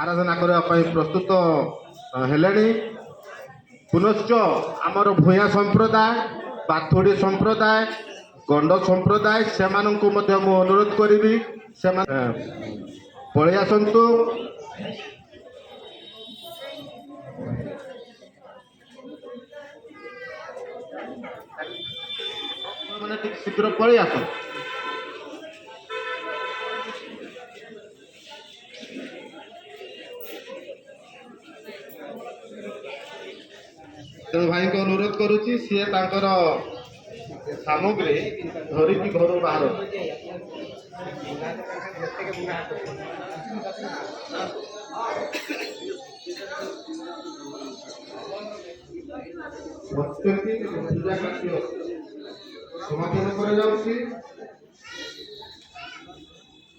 ଆରାଧନା କରିବା ପାଇଁ ପ୍ରସ୍ତୁତ ହେଲେଣି। ପୁନଶ୍ଚ ଆମର ଭୂୟାଁ ସମ୍ପ୍ରଦାୟ, ପାଥୁଡ଼ି ସମ୍ପ୍ରଦାୟ, ଗଣ୍ଡ ସମ୍ପ୍ରଦାୟ ସେମାନଙ୍କୁ ମଧ୍ୟ ମୁଁ ଅନୁରୋଧ କରିବି ସେମାନେ ପଳେଇ ଆସନ୍ତୁ। ମାନେ ଟିକେ ଶୀଘ୍ର ପଳେଇ ଆସନ୍ତୁ। ତେଣୁ ଭାଇଙ୍କୁ ଅନୁରୋଧ କରୁଛି ସିଏ ତାଙ୍କର ସାମଗ୍ରୀ ଧରିକି ଘରୁ ବାହାର। ପୂଜା କାର୍ଯ୍ୟ ସମାପନ କରାଯାଉଛି।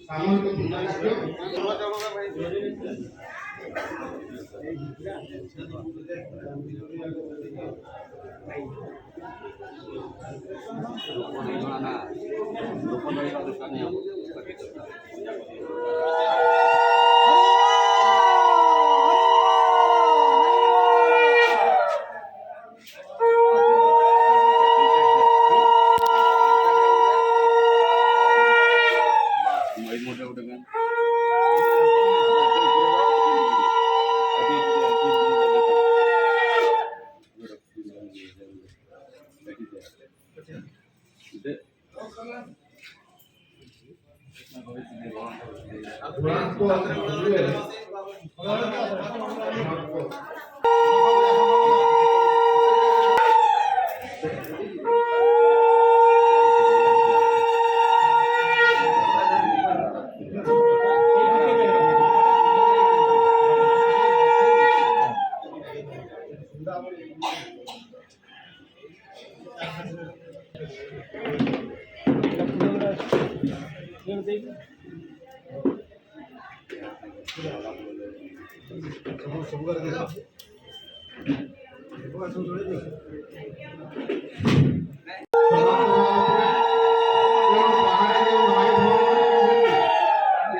ସାମୂହିକ ପୂଜା କାର୍ଯ୍ୟ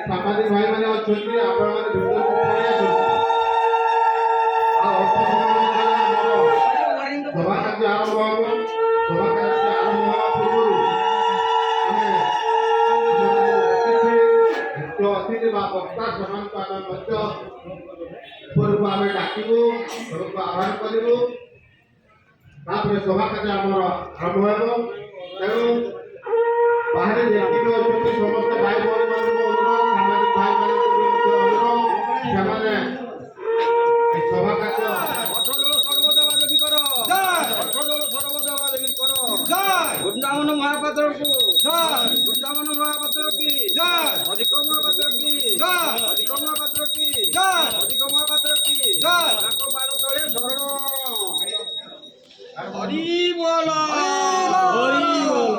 ସାମାଜିକ ଭାଇମାନେ ଅଛନ୍ତି ଆପଣମାନେ ଭିତରକୁ ପଳେଇ ଆସନ୍ତୁ। ଆଉ ଅଳ୍ପ ସମୟ ସଭା କାର୍ଯ୍ୟ ଆରମ୍ଭ ହେବ। ସଭା କାର୍ଯ୍ୟ ଆରମ୍ଭ ହେବା ପୂର୍ବରୁ ଆମେ ମୁଖ୍ୟ ଅତିଥି ବା ବକ୍ତା ସେମାନଙ୍କୁ ଆମେ ମଧ୍ୟ ଉପରକୁ ଆମେ ଡାକିବୁ, ଘରକୁ ଆହ୍ୱାନ କରିବୁ। ତାପରେ ସଭା କାର୍ଯ୍ୟ ଆମର ଆରମ୍ଭ ହେବ। ତେଣୁ ବାହାରେ ଯେତିକି ଅଛନ୍ତି ସମସ୍ତ ଭାଇ ଭଉଣୀମାନଙ୍କୁ ଅନୁରୋଧ, ସାମାଜିକ ଭାଇମାନଙ୍କୁ ଅନୁରୋଧ, ସେମାନେ ସଭା କାର୍ଯ୍ୟ ବୃନ୍ଦାବନ ମହାପାତ୍ର କି ବୃନ୍ଦାବନ ମହାପାତ୍ର କି ଅଧିକ ମହାପାତ୍ର କି ଅଧିକ ମହାପାତ୍ର କି ଅଧିକ ମହାପାତ୍ର କି ତାଙ୍କ ପାଦ ତଳେ ଶରଣ। ହରି ବୋଲ ହରି ବୋଲ।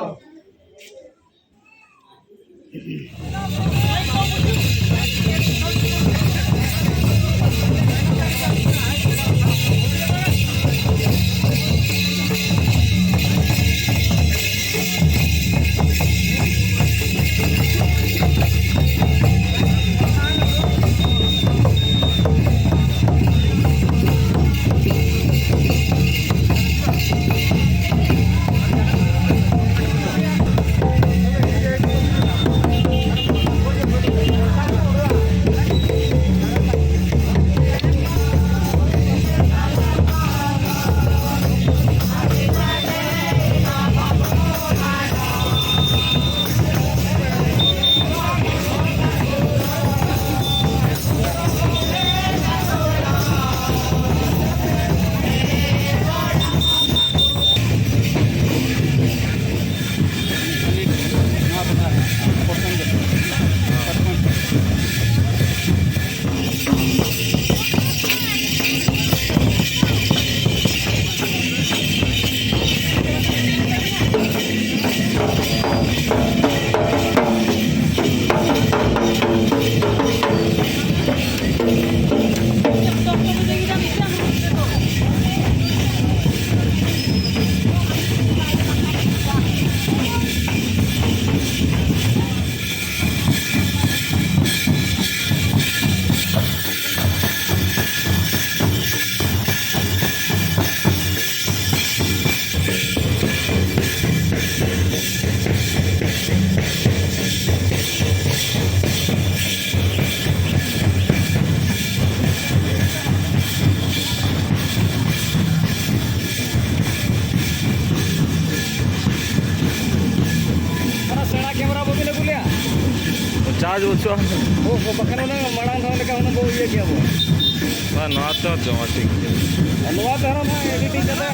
5 bocor. Oh, bahkan una marang thang leka una bo iye kya bo. Wah, no to jama tik. Anwa tara na editing kata.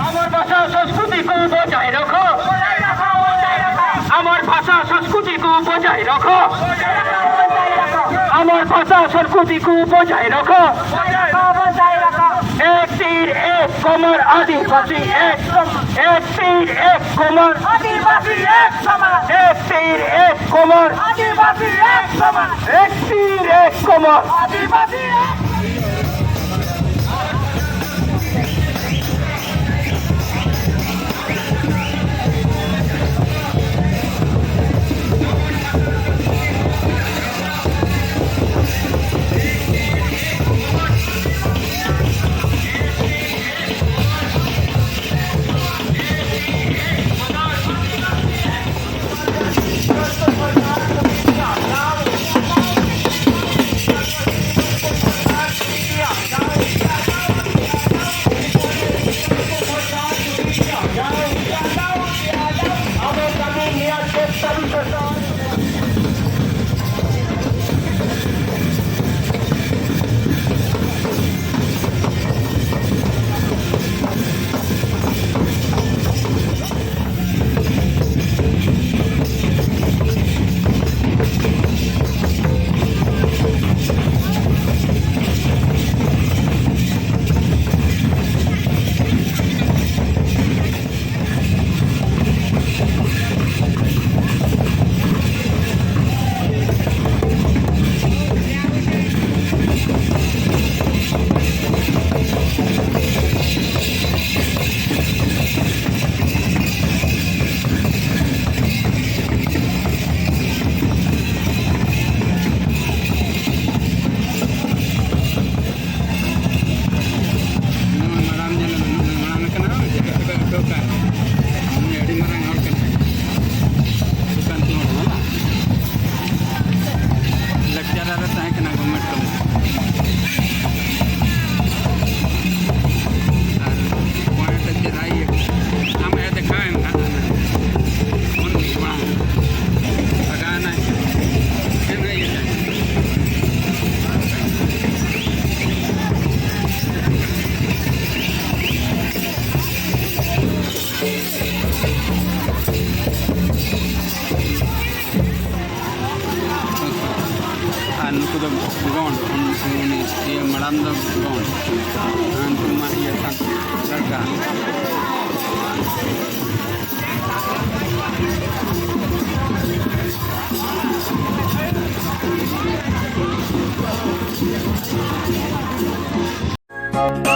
আমার ভাষা সংস্কৃতিকে বজায় রাখো আমার ভাষা সংস্কৃতিকে বজায় রাখো আমার ভাষা সংস্কৃতিকে বজায় রাখো এক তীর এক কমর আদিবাসী এক তীর এক কমর আদিবাসী এক সমান এক তীর এক কমর আদিবাসী এক সমান এক তীর এক কমর আদিবাসী Ramdagong rumah ia Sarga. Thank